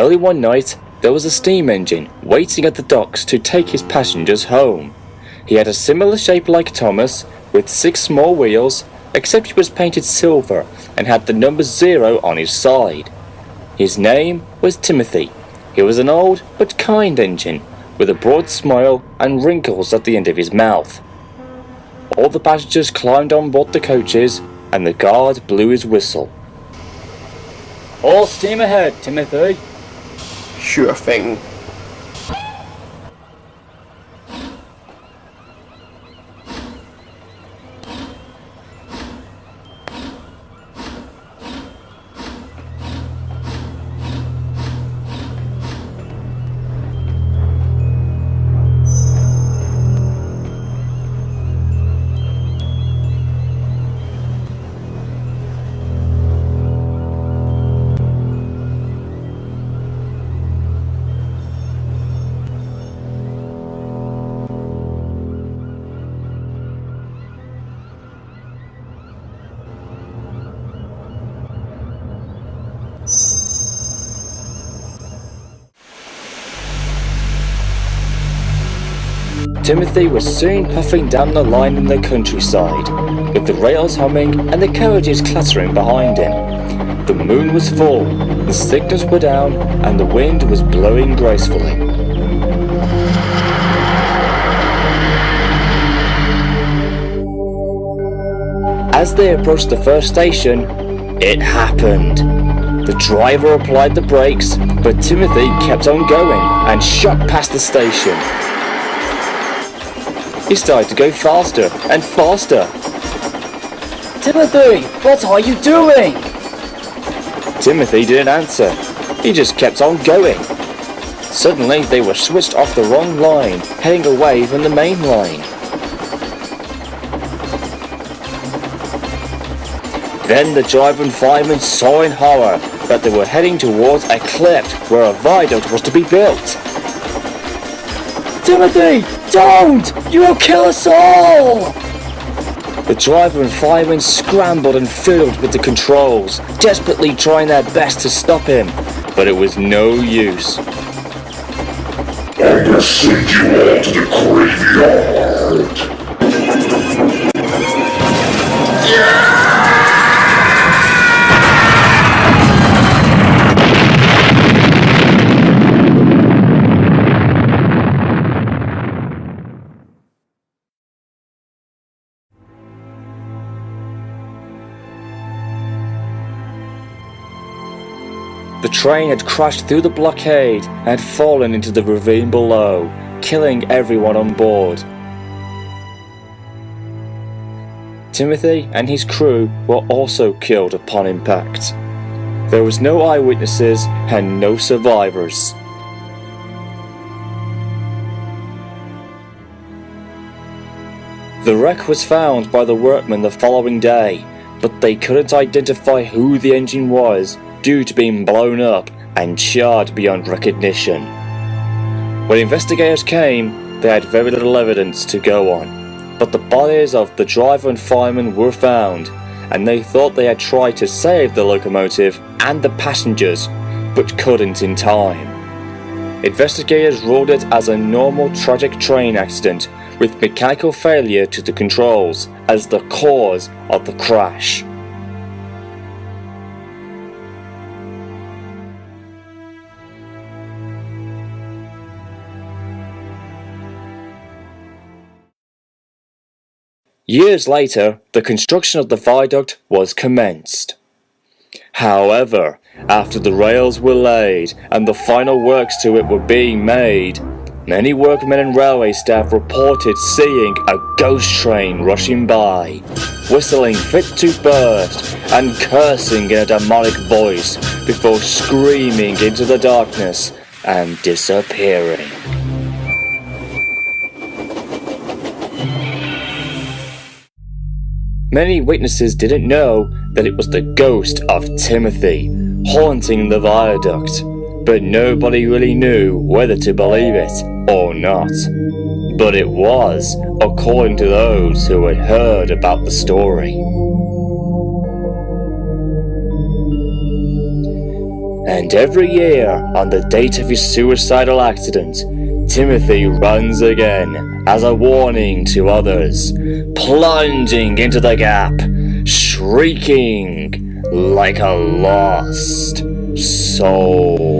Early one night, there was a steam engine waiting at the docks to take his passengers home. He had a similar shape like Thomas, with 6 small wheels, except he was painted silver and had the number 0 on his side. His name was Timothy. He was an old but kind engine, with a broad smile and wrinkles at the end of his mouth. All the passengers climbed on board the coaches, and the guard blew his whistle. "All steam ahead, Timothy." Sure thing. Timothy was soon puffing down the line in the countryside, with the rails humming and the carriages clattering behind him. The moon was full, the signals were down, and the wind was blowing gracefully. As they approached the first station, it happened. The driver applied the brakes, but Timothy kept on going and shot past the station. He started to go faster and faster. "Timothy, what are you doing?" Timothy didn't answer. He just kept on going. Suddenly, they were switched off the wrong line, heading away from the main line. Then the driver and fireman saw in horror that they were heading towards a cliff where a viaduct was to be built. "Timothy, don't! You will kill us all!" The driver and firemen scrambled and fiddled with the controls, desperately trying their best to stop him, but it was no use. "I'm gonna send you all to the graveyard!" The train had crashed through the blockade and had fallen into the ravine below, killing everyone on board. Timothy and his crew were also killed upon impact. There was no eyewitnesses and no survivors. The wreck was found by the workmen the following day, but they couldn't identify who the engine was due to being blown up and charred beyond recognition. When investigators came, they had very little evidence to go on, but the bodies of the driver and fireman were found, and they thought they had tried to save the locomotive and the passengers, but couldn't in time. Investigators ruled it as a normal tragic train accident with mechanical failure to the controls as the cause of the crash. Years later, the construction of the viaduct was commenced. However, after the rails were laid and the final works to it were being made, many workmen and railway staff reported seeing a ghost train rushing by, whistling fit to burst and cursing in a demonic voice before screaming into the darkness and disappearing. Many witnesses didn't know that it was the ghost of Timothy haunting the viaduct, but nobody really knew whether to believe it or not. But it was, according to those who had heard about the story. And every year, on the date of his suicidal accident, Timothy runs again as a warning to others, plunging into the gap, shrieking like a lost soul.